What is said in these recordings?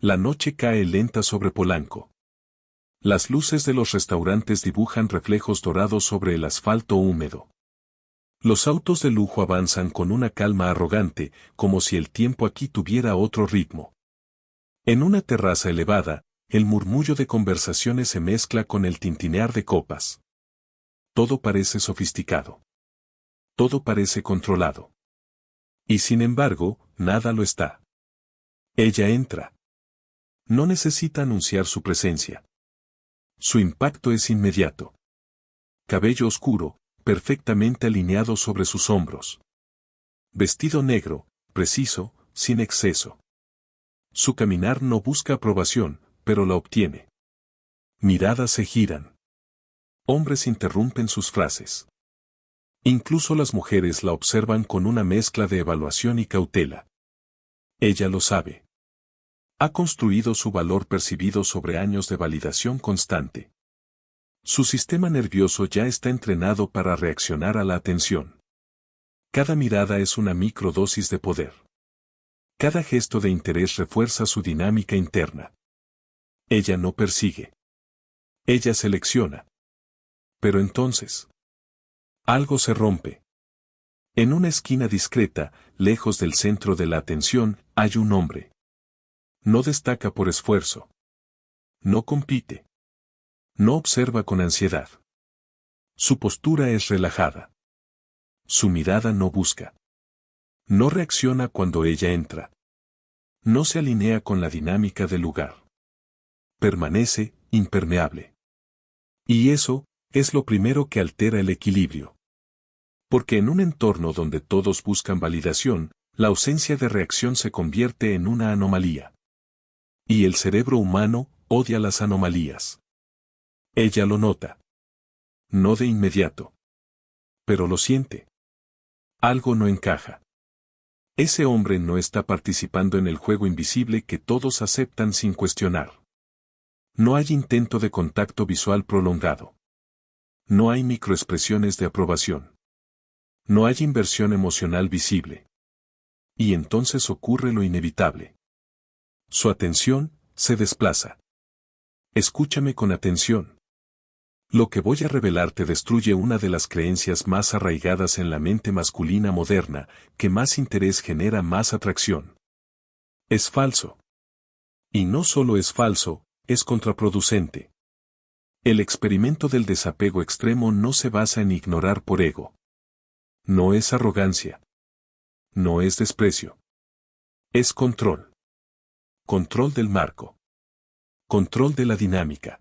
La noche cae lenta sobre Polanco. Las luces de los restaurantes dibujan reflejos dorados sobre el asfalto húmedo. Los autos de lujo avanzan con una calma arrogante, como si el tiempo aquí tuviera otro ritmo. En una terraza elevada, el murmullo de conversaciones se mezcla con el tintinear de copas. Todo parece sofisticado. Todo parece controlado. Y sin embargo, nada lo está. Ella entra. No necesita anunciar su presencia. Su impacto es inmediato. Cabello oscuro, perfectamente alineado sobre sus hombros. Vestido negro, preciso, sin exceso. Su caminar no busca aprobación, pero la obtiene. Miradas se giran. Hombres interrumpen sus frases. Incluso las mujeres la observan con una mezcla de evaluación y cautela. Ella lo sabe. Ha construido su valor percibido sobre años de validación constante. Su sistema nervioso ya está entrenado para reaccionar a la atención. Cada mirada es una microdosis de poder. Cada gesto de interés refuerza su dinámica interna. Ella no persigue. Ella selecciona. Pero entonces, algo se rompe. En una esquina discreta, lejos del centro de la atención, hay un hombre. No destaca por esfuerzo. No compite. No observa con ansiedad. Su postura es relajada. Su mirada no busca. No reacciona cuando ella entra. No se alinea con la dinámica del lugar. Permanece impermeable. Y eso es lo primero que altera el equilibrio. Porque en un entorno donde todos buscan validación, la ausencia de reacción se convierte en una anomalía. Y el cerebro humano odia las anomalías. Ella lo nota. No de inmediato. Pero lo siente. Algo no encaja. Ese hombre no está participando en el juego invisible que todos aceptan sin cuestionar. No hay intento de contacto visual prolongado. No hay microexpresiones de aprobación. No hay inversión emocional visible. Y entonces ocurre lo inevitable. Su atención se desplaza. Escúchame con atención. Lo que voy a revelarte destruye una de las creencias más arraigadas en la mente masculina moderna, que más interés genera más atracción. Es falso. Y no solo es falso, es contraproducente. El experimento del desapego extremo no se basa en ignorar por ego. No es arrogancia. No es desprecio. Es control. Control del marco. Control de la dinámica.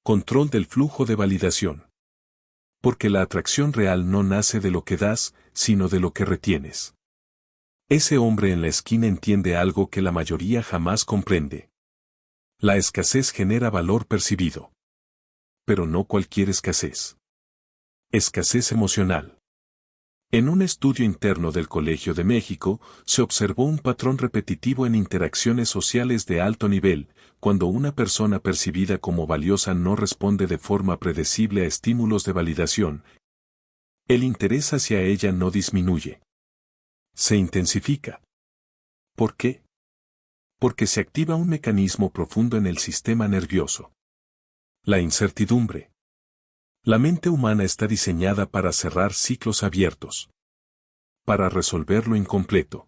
Control del flujo de validación. Porque la atracción real no nace de lo que das, sino de lo que retienes. Ese hombre en la esquina entiende algo que la mayoría jamás comprende. La escasez genera valor percibido. Pero no cualquier escasez. Escasez emocional. En un estudio interno del Colegio de México, se observó un patrón repetitivo en interacciones sociales de alto nivel, cuando una persona percibida como valiosa no responde de forma predecible a estímulos de validación. El interés hacia ella no disminuye. Se intensifica. ¿Por qué? Porque se activa un mecanismo profundo en el sistema nervioso. La incertidumbre. La mente humana está diseñada para cerrar ciclos abiertos. Para resolver lo incompleto.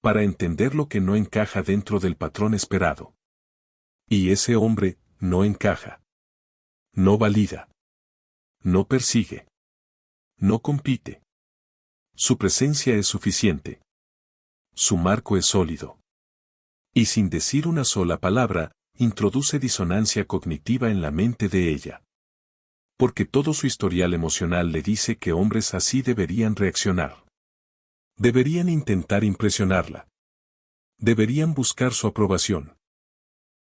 Para entender lo que no encaja dentro del patrón esperado. Y ese hombre no encaja. No valida. No persigue. No compite. Su presencia es suficiente. Su marco es sólido. Y sin decir una sola palabra, introduce disonancia cognitiva en la mente de ella. Porque todo su historial emocional le dice que hombres así deberían reaccionar. Deberían intentar impresionarla. Deberían buscar su aprobación.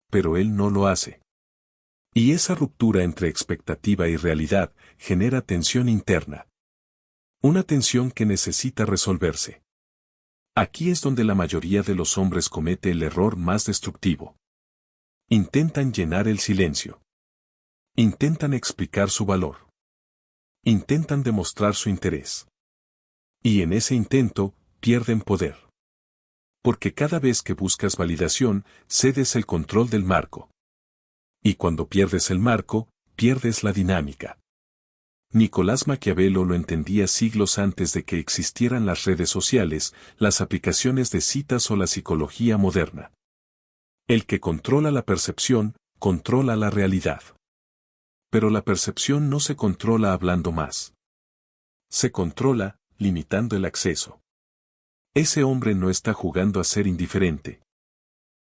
Pero él no lo hace. Y esa ruptura entre expectativa y realidad genera tensión interna. Una tensión que necesita resolverse. Aquí es donde la mayoría de los hombres comete el error más destructivo. Intentan llenar el silencio. Intentan explicar su valor. Intentan demostrar su interés. Y en ese intento, pierden poder. Porque cada vez que buscas validación, cedes el control del marco. Y cuando pierdes el marco, pierdes la dinámica. Nicolás Maquiavelo lo entendía siglos antes de que existieran las redes sociales, las aplicaciones de citas o la psicología moderna. El que controla la percepción, controla la realidad. Pero la percepción no se controla hablando más. Se controla, limitando el acceso. Ese hombre no está jugando a ser indiferente.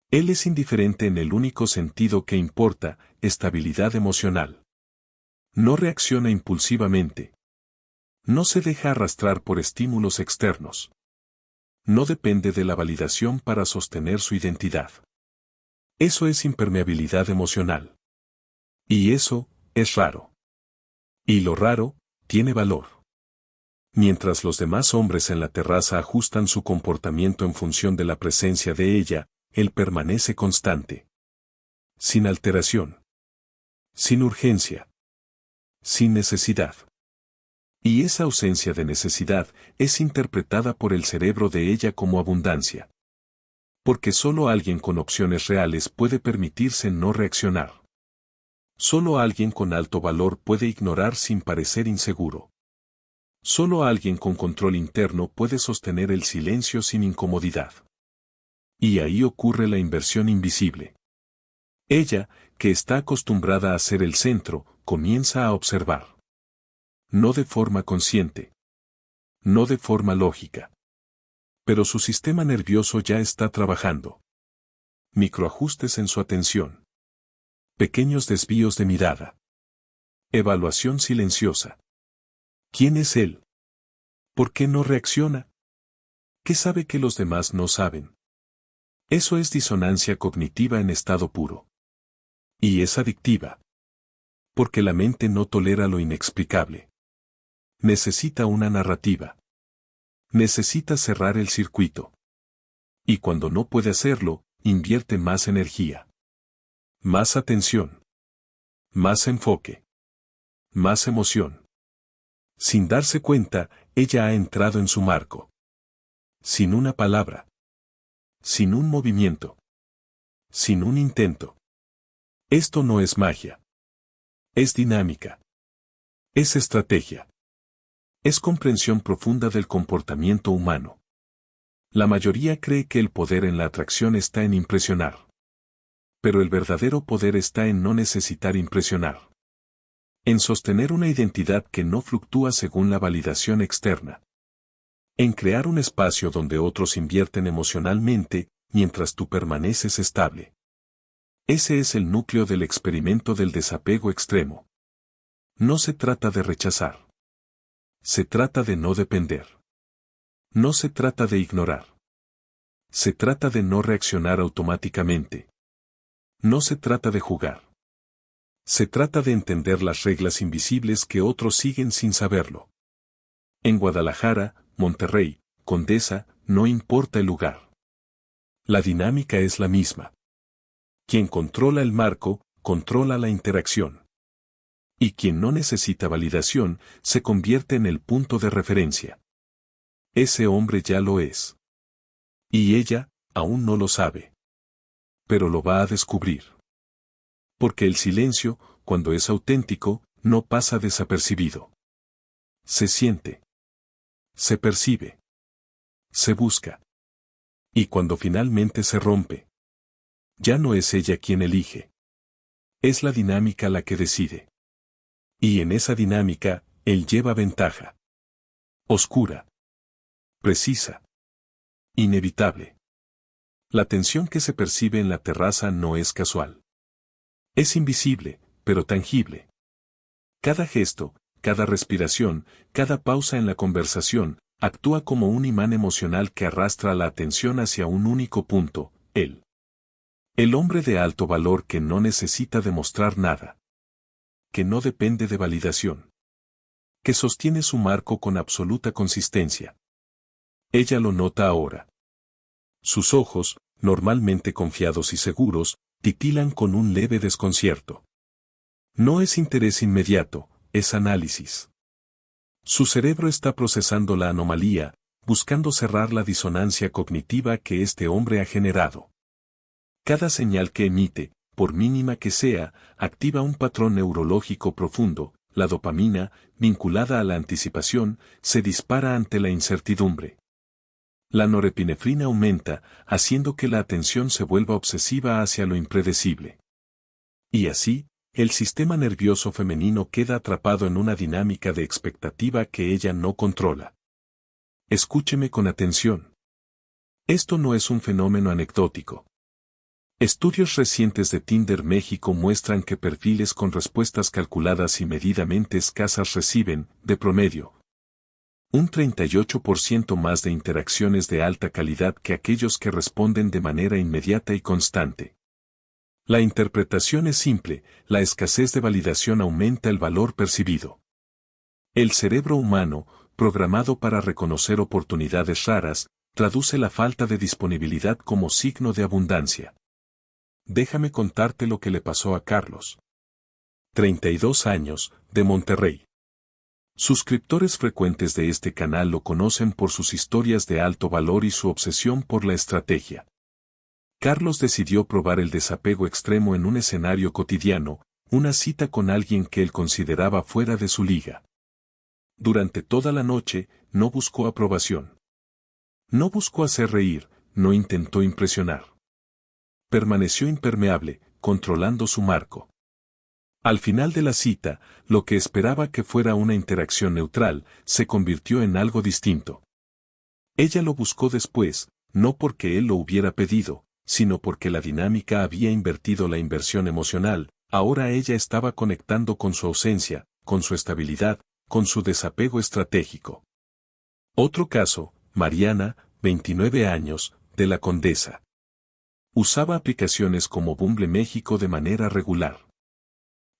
Él es indiferente en el único sentido que importa, estabilidad emocional. No reacciona impulsivamente. No se deja arrastrar por estímulos externos. No depende de la validación para sostener su identidad. Eso es impermeabilidad emocional. Y eso, es raro. Y lo raro, tiene valor. Mientras los demás hombres en la terraza ajustan su comportamiento en función de la presencia de ella, él permanece constante. Sin alteración. Sin urgencia. Sin necesidad. Y esa ausencia de necesidad es interpretada por el cerebro de ella como abundancia. Porque solo alguien con opciones reales puede permitirse no reaccionar. Solo alguien con alto valor puede ignorar sin parecer inseguro. Solo alguien con control interno puede sostener el silencio sin incomodidad. Y ahí ocurre la inversión invisible. Ella, que está acostumbrada a ser el centro, comienza a observar. No de forma consciente. No de forma lógica. Pero su sistema nervioso ya está trabajando. Microajustes en su atención. Pequeños desvíos de mirada. Evaluación silenciosa. ¿Quién es él? ¿Por qué no reacciona? ¿Qué sabe que los demás no saben? Eso es disonancia cognitiva en estado puro. Y es adictiva. Porque la mente no tolera lo inexplicable. Necesita una narrativa. Necesita cerrar el circuito. Y cuando no puede hacerlo, invierte más energía. Más atención. Más enfoque. Más emoción. Sin darse cuenta, ella ha entrado en su marco. Sin una palabra. Sin un movimiento. Sin un intento. Esto no es magia. Es dinámica. Es estrategia. Es comprensión profunda del comportamiento humano. La mayoría cree que el poder en la atracción está en impresionar. Pero el verdadero poder está en no necesitar impresionar. En sostener una identidad que no fluctúa según la validación externa. En crear un espacio donde otros invierten emocionalmente, mientras tú permaneces estable. Ese es el núcleo del experimento del desapego extremo. No se trata de rechazar. Se trata de no depender. No se trata de ignorar. Se trata de no reaccionar automáticamente. No se trata de jugar. Se trata de entender las reglas invisibles que otros siguen sin saberlo. En Guadalajara, Monterrey, Condesa, no importa el lugar. La dinámica es la misma. Quien controla el marco, controla la interacción. Y quien no necesita validación, se convierte en el punto de referencia. Ese hombre ya lo es. Y ella, aún no lo sabe. Pero lo va a descubrir. Porque el silencio, cuando es auténtico, no pasa desapercibido. Se siente. Se percibe. Se busca. Y cuando finalmente se rompe, ya no es ella quien elige. Es la dinámica la que decide. Y en esa dinámica, él lleva ventaja. Oscura. Precisa. Inevitable. La tensión que se percibe en la terraza no es casual. Es invisible, pero tangible. Cada gesto, cada respiración, cada pausa en la conversación, actúa como un imán emocional que arrastra la atención hacia un único punto, él. El hombre de alto valor que no necesita demostrar nada. Que no depende de validación. Que sostiene su marco con absoluta consistencia. Ella lo nota ahora. Sus ojos, normalmente confiados y seguros, titilan con un leve desconcierto. No es interés inmediato, es análisis. Su cerebro está procesando la anomalía, buscando cerrar la disonancia cognitiva que este hombre ha generado. Cada señal que emite, por mínima que sea, activa un patrón neurológico profundo. La dopamina, vinculada a la anticipación, se dispara ante la incertidumbre. La norepinefrina aumenta, haciendo que la atención se vuelva obsesiva hacia lo impredecible. Y así, el sistema nervioso femenino queda atrapado en una dinámica de expectativa que ella no controla. Escúcheme con atención. Esto no es un fenómeno anecdótico. Estudios recientes de Tinder México muestran que perfiles con respuestas calculadas y medidamente escasas reciben, de promedio, un 38% más de interacciones de alta calidad que aquellos que responden de manera inmediata y constante. La interpretación es simple, la escasez de validación aumenta el valor percibido. El cerebro humano, programado para reconocer oportunidades raras, traduce la falta de disponibilidad como signo de abundancia. Déjame contarte lo que le pasó a Carlos. 32 años, de Monterrey. Suscriptores frecuentes de este canal lo conocen por sus historias de alto valor y su obsesión por la estrategia. Carlos decidió probar el desapego extremo en un escenario cotidiano, una cita con alguien que él consideraba fuera de su liga. Durante toda la noche, no buscó aprobación. No buscó hacer reír, no intentó impresionar. Permaneció impermeable, controlando su marco. Al final de la cita, lo que esperaba que fuera una interacción neutral, se convirtió en algo distinto. Ella lo buscó después, no porque él lo hubiera pedido, sino porque la dinámica había invertido la inversión emocional, ahora ella estaba conectando con su ausencia, con su estabilidad, con su desapego estratégico. Otro caso, Mariana, 29 años, de la Condesa. Usaba aplicaciones como Bumble México de manera regular.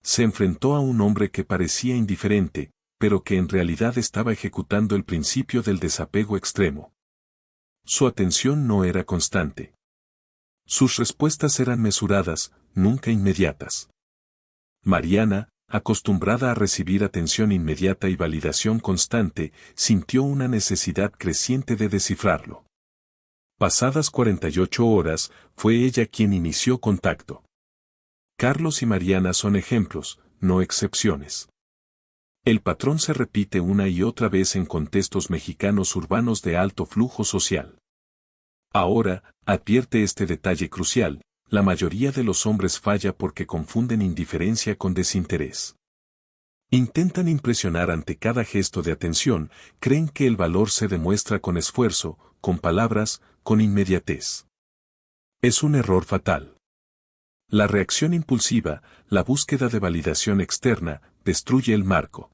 Se enfrentó a un hombre que parecía indiferente, pero que en realidad estaba ejecutando el principio del desapego extremo. Su atención no era constante. Sus respuestas eran mesuradas, nunca inmediatas. Mariana, acostumbrada a recibir atención inmediata y validación constante, sintió una necesidad creciente de descifrarlo. Pasadas 48 horas, fue ella quien inició contacto. Carlos y Mariana son ejemplos, no excepciones. El patrón se repite una y otra vez en contextos mexicanos urbanos de alto flujo social. Ahora, advierte este detalle crucial, la mayoría de los hombres falla porque confunden indiferencia con desinterés. Intentan impresionar ante cada gesto de atención, creen que el valor se demuestra con esfuerzo, con palabras, con inmediatez. Es un error fatal. La reacción impulsiva, la búsqueda de validación externa, destruye el marco.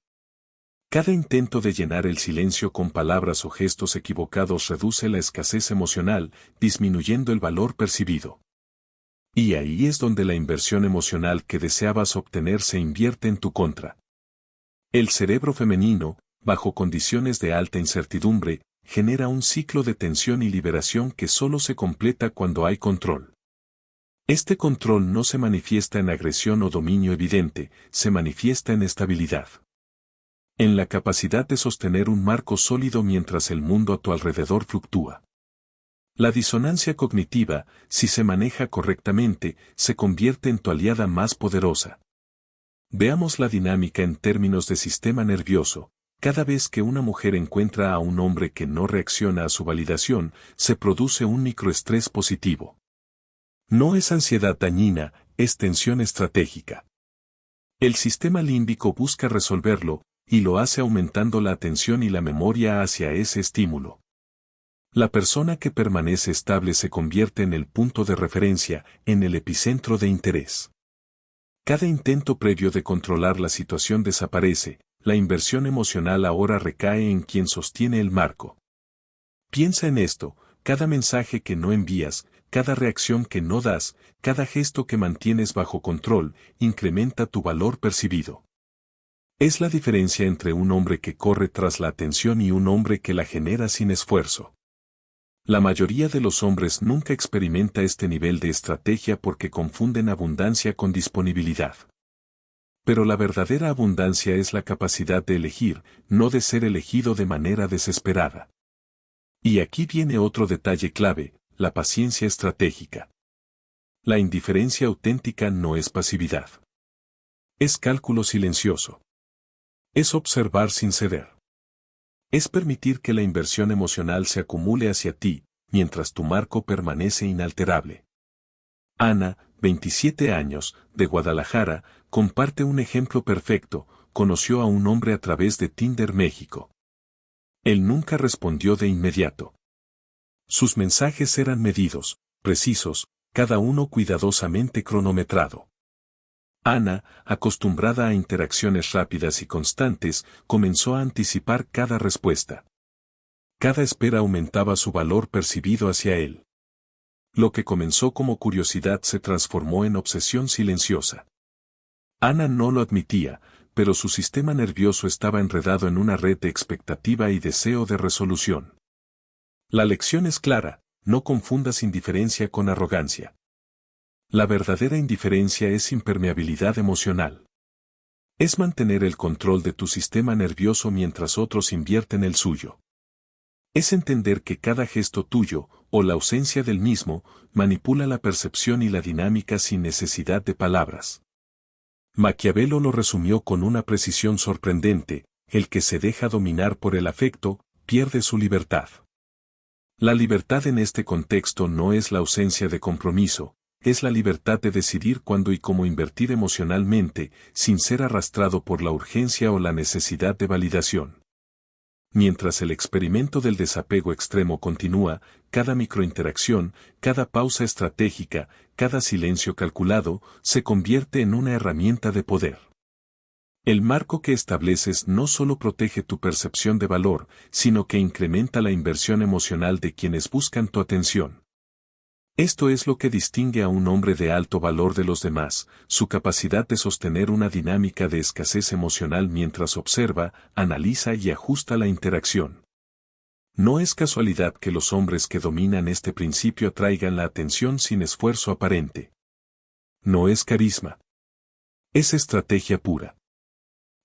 Cada intento de llenar el silencio con palabras o gestos equivocados reduce la escasez emocional, disminuyendo el valor percibido. Y ahí es donde la inversión emocional que deseabas obtener se invierte en tu contra. El cerebro femenino, bajo condiciones de alta incertidumbre, genera un ciclo de tensión y liberación que solo se completa cuando hay control. Este control no se manifiesta en agresión o dominio evidente, se manifiesta en estabilidad. En la capacidad de sostener un marco sólido mientras el mundo a tu alrededor fluctúa. La disonancia cognitiva, si se maneja correctamente, se convierte en tu aliada más poderosa. Veamos la dinámica en términos de sistema nervioso. Cada vez que una mujer encuentra a un hombre que no reacciona a su validación, se produce un microestrés positivo. No es ansiedad dañina, es tensión estratégica. El sistema límbico busca resolverlo, y lo hace aumentando la atención y la memoria hacia ese estímulo. La persona que permanece estable se convierte en el punto de referencia, en el epicentro de interés. Cada intento previo de controlar la situación desaparece, la inversión emocional ahora recae en quien sostiene el marco. Piensa en esto, cada mensaje que no envías, cada reacción que no das, cada gesto que mantienes bajo control, incrementa tu valor percibido. Es la diferencia entre un hombre que corre tras la atención y un hombre que la genera sin esfuerzo. La mayoría de los hombres nunca experimenta este nivel de estrategia porque confunden abundancia con disponibilidad. Pero la verdadera abundancia es la capacidad de elegir, no de ser elegido de manera desesperada. Y aquí viene otro detalle clave, la paciencia estratégica. La indiferencia auténtica no es pasividad. Es cálculo silencioso. Es observar sin ceder. Es permitir que la inversión emocional se acumule hacia ti, mientras tu marco permanece inalterable. Ana, 27 años, de Guadalajara, comparte un ejemplo perfecto. Conoció a un hombre a través de Tinder México. Él nunca respondió de inmediato. Sus mensajes eran medidos, precisos, cada uno cuidadosamente cronometrado. Ana, acostumbrada a interacciones rápidas y constantes, comenzó a anticipar cada respuesta. Cada espera aumentaba su valor percibido hacia él. Lo que comenzó como curiosidad se transformó en obsesión silenciosa. Ana no lo admitía, pero su sistema nervioso estaba enredado en una red de expectativa y deseo de resolución. La lección es clara, no confundas indiferencia con arrogancia. La verdadera indiferencia es impermeabilidad emocional. Es mantener el control de tu sistema nervioso mientras otros invierten el suyo. Es entender que cada gesto tuyo, o la ausencia del mismo, manipula la percepción y la dinámica sin necesidad de palabras. Maquiavelo lo resumió con una precisión sorprendente: el que se deja dominar por el afecto, pierde su libertad. La libertad en este contexto no es la ausencia de compromiso, es la libertad de decidir cuándo y cómo invertir emocionalmente, sin ser arrastrado por la urgencia o la necesidad de validación. Mientras el experimento del desapego extremo continúa, cada microinteracción, cada pausa estratégica, cada silencio calculado, se convierte en una herramienta de poder. El marco que estableces no solo protege tu percepción de valor, sino que incrementa la inversión emocional de quienes buscan tu atención. Esto es lo que distingue a un hombre de alto valor de los demás, su capacidad de sostener una dinámica de escasez emocional mientras observa, analiza y ajusta la interacción. No es casualidad que los hombres que dominan este principio atraigan la atención sin esfuerzo aparente. No es carisma. Es estrategia pura.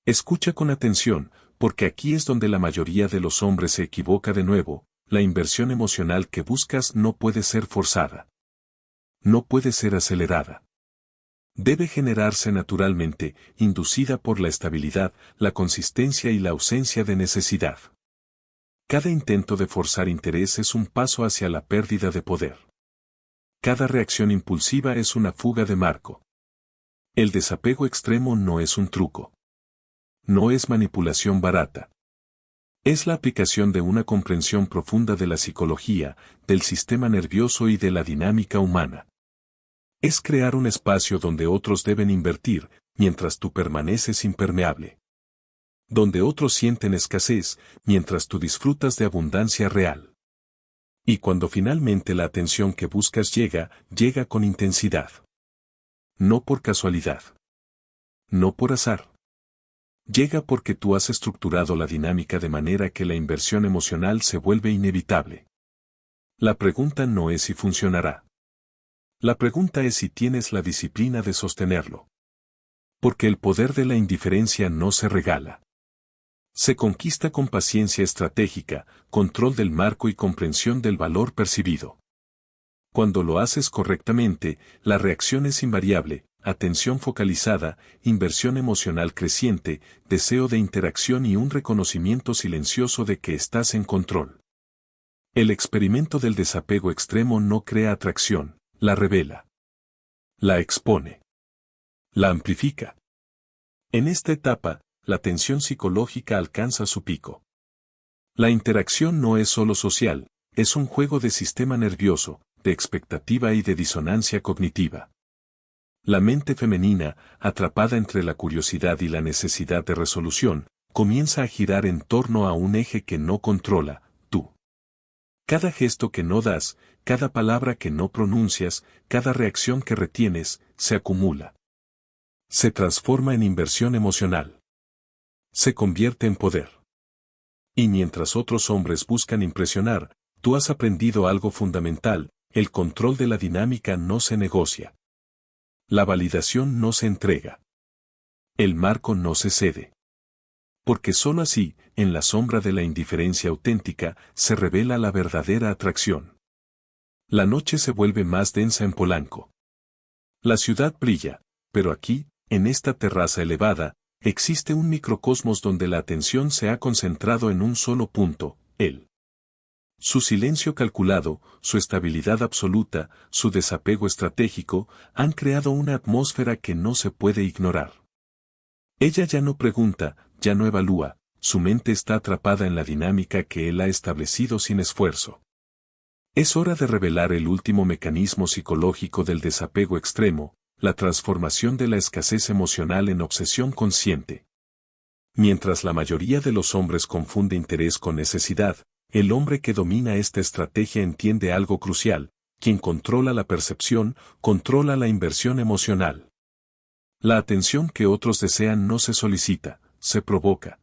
Escucha con atención, porque aquí es donde la mayoría de los hombres se equivoca de nuevo. La inversión emocional que buscas no puede ser forzada. No puede ser acelerada. Debe generarse naturalmente, inducida por la estabilidad, la consistencia y la ausencia de necesidad. Cada intento de forzar interés es un paso hacia la pérdida de poder. Cada reacción impulsiva es una fuga de marco. El desapego extremo no es un truco. No es manipulación barata. Es la aplicación de una comprensión profunda de la psicología, del sistema nervioso y de la dinámica humana. Es crear un espacio donde otros deben invertir, mientras tú permaneces impermeable. Donde otros sienten escasez, mientras tú disfrutas de abundancia real. Y cuando finalmente la atención que buscas llega, llega con intensidad. No por casualidad. No por azar. Llega porque tú has estructurado la dinámica de manera que la inversión emocional se vuelve inevitable. La pregunta no es si funcionará. La pregunta es si tienes la disciplina de sostenerlo. Porque el poder de la indiferencia no se regala. Se conquista con paciencia estratégica, control del marco y comprensión del valor percibido. Cuando lo haces correctamente, la reacción es invariable: atención focalizada, inversión emocional creciente, deseo de interacción y un reconocimiento silencioso de que estás en control. El experimento del desapego extremo no crea atracción, la revela. La expone. La amplifica. En esta etapa, la tensión psicológica alcanza su pico. La interacción no es solo social, es un juego de sistema nervioso, de expectativa y de disonancia cognitiva. La mente femenina, atrapada entre la curiosidad y la necesidad de resolución, comienza a girar en torno a un eje que no controla: tú. Cada gesto que no das, cada palabra que no pronuncias, cada reacción que retienes, se acumula. Se transforma en inversión emocional. Se convierte en poder. Y mientras otros hombres buscan impresionar, tú has aprendido algo fundamental: el control de la dinámica no se negocia. La validación no se entrega. El marco no se cede. Porque sólo así, en la sombra de la indiferencia auténtica, se revela la verdadera atracción. La noche se vuelve más densa en Polanco. La ciudad brilla, pero aquí, en esta terraza elevada, existe un microcosmos donde la atención se ha concentrado en un solo punto, él. Su silencio calculado, su estabilidad absoluta, su desapego estratégico, han creado una atmósfera que no se puede ignorar. Ella ya no pregunta, ya no evalúa, su mente está atrapada en la dinámica que él ha establecido sin esfuerzo. Es hora de revelar el último mecanismo psicológico del desapego extremo, la transformación de la escasez emocional en obsesión consciente. Mientras la mayoría de los hombres confunde interés con necesidad, el hombre que domina esta estrategia entiende algo crucial: quien controla la percepción, controla la inversión emocional. La atención que otros desean no se solicita, se provoca.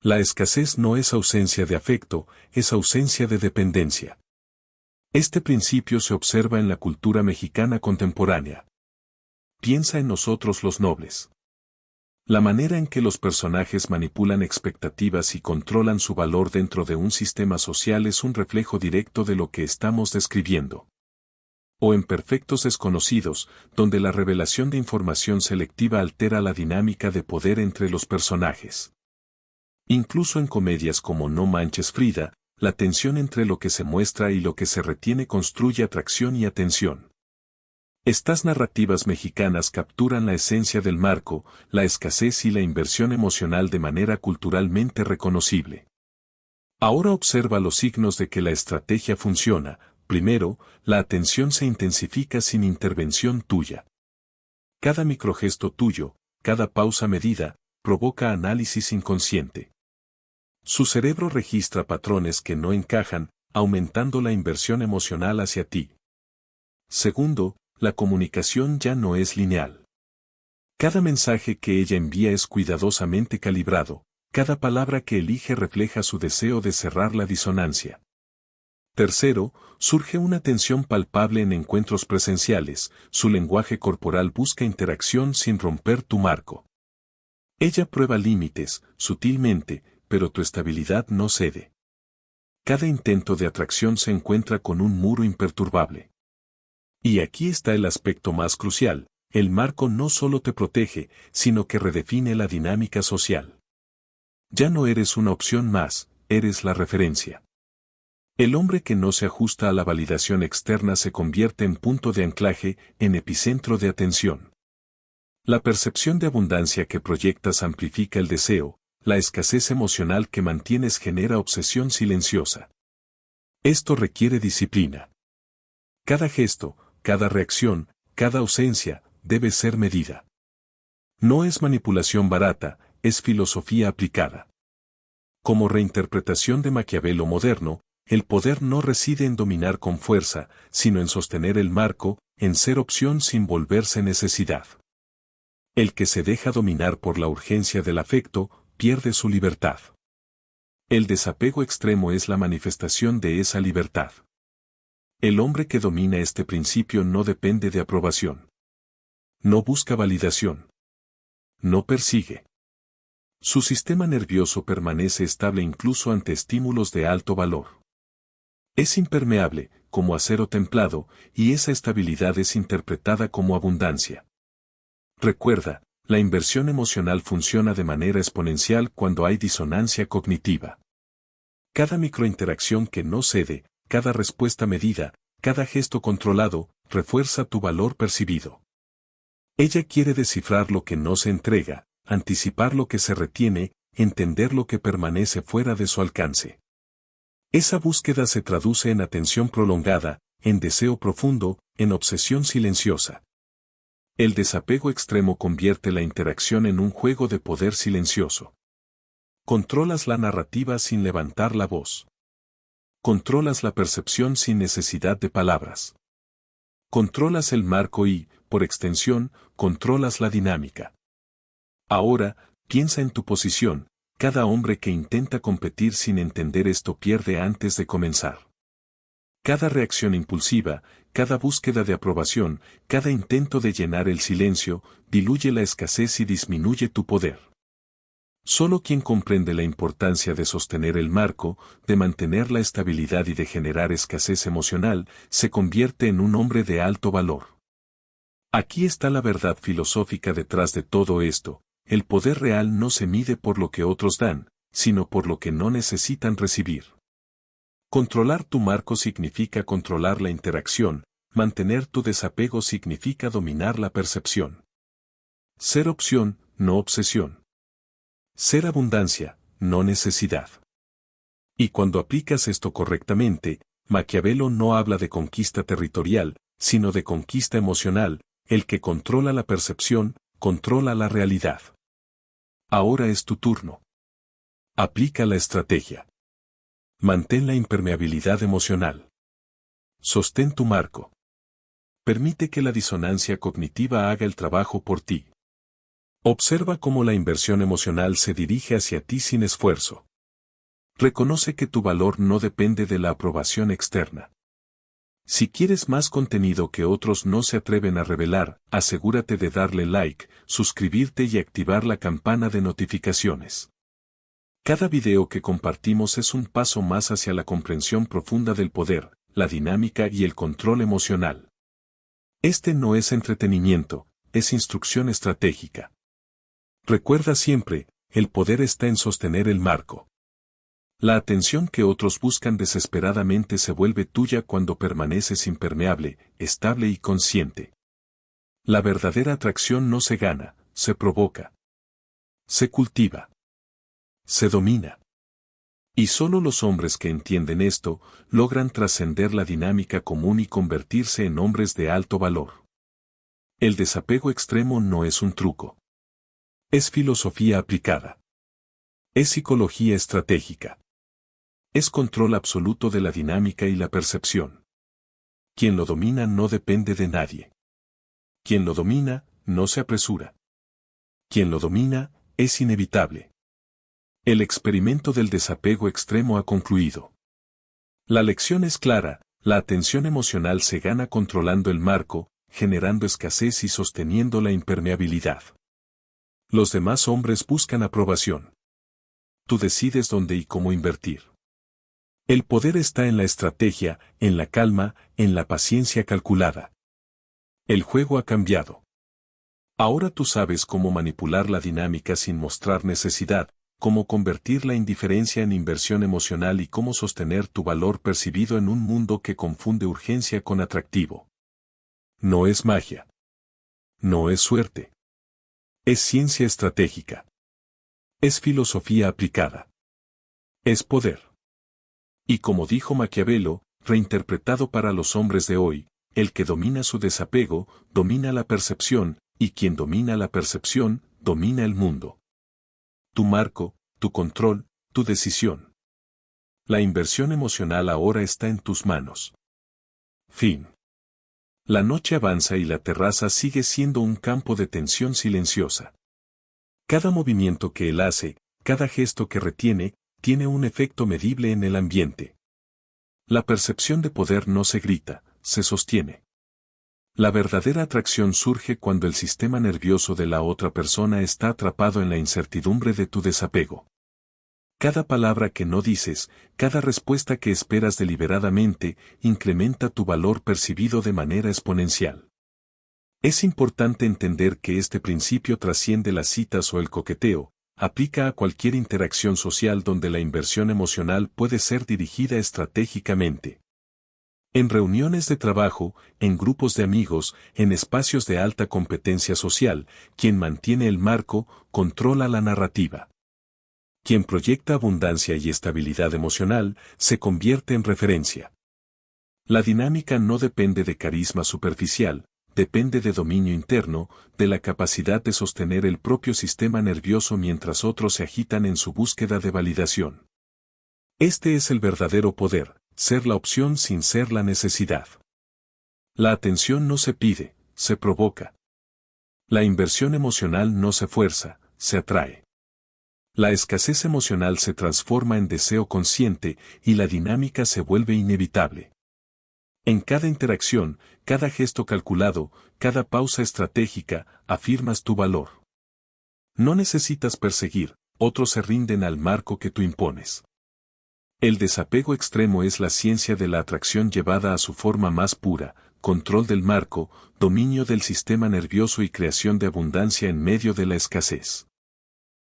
La escasez no es ausencia de afecto, es ausencia de dependencia. Este principio se observa en la cultura mexicana contemporánea. Piensa en nosotros los nobles. La manera en que los personajes manipulan expectativas y controlan su valor dentro de un sistema social es un reflejo directo de lo que estamos describiendo. O en Perfectos Desconocidos, donde la revelación de información selectiva altera la dinámica de poder entre los personajes. Incluso en comedias como No Manches Frida, la tensión entre lo que se muestra y lo que se retiene construye atracción y atención. Estas narrativas mexicanas capturan la esencia del marco, la escasez y la inversión emocional de manera culturalmente reconocible. Ahora observa los signos de que la estrategia funciona. Primero, la atención se intensifica sin intervención tuya. Cada microgesto tuyo, cada pausa medida, provoca análisis inconsciente. Su cerebro registra patrones que no encajan, aumentando la inversión emocional hacia ti. Segundo, la comunicación ya no es lineal. Cada mensaje que ella envía es cuidadosamente calibrado, cada palabra que elige refleja su deseo de cerrar la disonancia. Tercero, surge una tensión palpable en encuentros presenciales, su lenguaje corporal busca interacción sin romper tu marco. Ella prueba límites, sutilmente, pero tu estabilidad no cede. Cada intento de atracción se encuentra con un muro imperturbable. Y aquí está el aspecto más crucial: el marco no solo te protege, sino que redefine la dinámica social. Ya no eres una opción más, eres la referencia. El hombre que no se ajusta a la validación externa se convierte en punto de anclaje, en epicentro de atención. La percepción de abundancia que proyectas amplifica el deseo, la escasez emocional que mantienes genera obsesión silenciosa. Esto requiere disciplina. Cada gesto, cada reacción, cada ausencia, debe ser medida. No es manipulación barata, es filosofía aplicada. Como reinterpretación de Maquiavelo moderno, el poder no reside en dominar con fuerza, sino en sostener el marco, en ser opción sin volverse necesidad. El que se deja dominar por la urgencia del afecto, pierde su libertad. El desapego extremo es la manifestación de esa libertad. El hombre que domina este principio no depende de aprobación. No busca validación. No persigue. Su sistema nervioso permanece estable incluso ante estímulos de alto valor. Es impermeable, como acero templado, y esa estabilidad es interpretada como abundancia. Recuerda, la inversión emocional funciona de manera exponencial cuando hay disonancia cognitiva. Cada microinteracción que no cede, cada respuesta medida, cada gesto controlado, refuerza tu valor percibido. Ella quiere descifrar lo que no se entrega, anticipar lo que se retiene, entender lo que permanece fuera de su alcance. Esa búsqueda se traduce en atención prolongada, en deseo profundo, en obsesión silenciosa. El desapego extremo convierte la interacción en un juego de poder silencioso. Controlas la narrativa sin levantar la voz. Controlas la percepción sin necesidad de palabras. Controlas el marco y, por extensión, controlas la dinámica. Ahora, piensa en tu posición. Cada hombre que intenta competir sin entender esto pierde antes de comenzar. Cada reacción impulsiva, cada búsqueda de aprobación, cada intento de llenar el silencio, diluye la escasez y disminuye tu poder. Solo quien comprende la importancia de sostener el marco, de mantener la estabilidad y de generar escasez emocional, se convierte en un hombre de alto valor. Aquí está la verdad filosófica detrás de todo esto: el poder real no se mide por lo que otros dan, sino por lo que no necesitan recibir. Controlar tu marco significa controlar la interacción, mantener tu desapego significa dominar la percepción. Ser opción, no obsesión. Ser abundancia, no necesidad. Y cuando aplicas esto correctamente, Maquiavelo no habla de conquista territorial, sino de conquista emocional. El que controla la percepción, controla la realidad. Ahora es tu turno. Aplica la estrategia. Mantén la impermeabilidad emocional. Sostén tu marco. Permite que la disonancia cognitiva haga el trabajo por ti. Observa cómo la inversión emocional se dirige hacia ti sin esfuerzo. Reconoce que tu valor no depende de la aprobación externa. Si quieres más contenido que otros no se atreven a revelar, asegúrate de darle like, suscribirte y activar la campana de notificaciones. Cada video que compartimos es un paso más hacia la comprensión profunda del poder, la dinámica y el control emocional. Este no es entretenimiento, es instrucción estratégica. Recuerda siempre, el poder está en sostener el marco. La atención que otros buscan desesperadamente se vuelve tuya cuando permaneces impermeable, estable y consciente. La verdadera atracción no se gana, se provoca. Se cultiva. Se domina. Y solo los hombres que entienden esto, logran trascender la dinámica común y convertirse en hombres de alto valor. El desapego extremo no es un truco. Es filosofía aplicada. Es psicología estratégica. Es control absoluto de la dinámica y la percepción. Quien lo domina no depende de nadie. Quien lo domina, no se apresura. Quien lo domina, es inevitable. El experimento del desapego extremo ha concluido. La lección es clara: la atención emocional se gana controlando el marco, generando escasez y sosteniendo la impermeabilidad. Los demás hombres buscan aprobación. Tú decides dónde y cómo invertir. El poder está en la estrategia, en la calma, en la paciencia calculada. El juego ha cambiado. Ahora tú sabes cómo manipular la dinámica sin mostrar necesidad, cómo convertir la indiferencia en inversión emocional y cómo sostener tu valor percibido en un mundo que confunde urgencia con atractivo. No es magia. No es suerte. Es ciencia estratégica. Es filosofía aplicada. Es poder. Y como dijo Maquiavelo, reinterpretado para los hombres de hoy: el que domina su desapego, domina la percepción, y quien domina la percepción, domina el mundo. Tu marco, tu control, tu decisión. La inversión emocional ahora está en tus manos. Fin. La noche avanza y la terraza sigue siendo un campo de tensión silenciosa. Cada movimiento que él hace, cada gesto que retiene, tiene un efecto medible en el ambiente. La percepción de poder no se grita, se sostiene. La verdadera atracción surge cuando el sistema nervioso de la otra persona está atrapado en la incertidumbre de tu desapego. Cada palabra que no dices, cada respuesta que esperas deliberadamente, incrementa tu valor percibido de manera exponencial. Es importante entender que este principio trasciende las citas o el coqueteo, aplica a cualquier interacción social donde la inversión emocional puede ser dirigida estratégicamente. En reuniones de trabajo, en grupos de amigos, en espacios de alta competencia social, quien mantiene el marco, controla la narrativa. Quien proyecta abundancia y estabilidad emocional, se convierte en referencia. La dinámica no depende de carisma superficial, depende de dominio interno, de la capacidad de sostener el propio sistema nervioso mientras otros se agitan en su búsqueda de validación. Este es el verdadero poder: ser la opción sin ser la necesidad. La atención no se pide, se provoca. La inversión emocional no se fuerza, se atrae. La escasez emocional se transforma en deseo consciente y la dinámica se vuelve inevitable. En cada interacción, cada gesto calculado, cada pausa estratégica, afirmas tu valor. No necesitas perseguir, otros se rinden al marco que tú impones. El desapego extremo es la ciencia de la atracción llevada a su forma más pura, control del marco, dominio del sistema nervioso y creación de abundancia en medio de la escasez.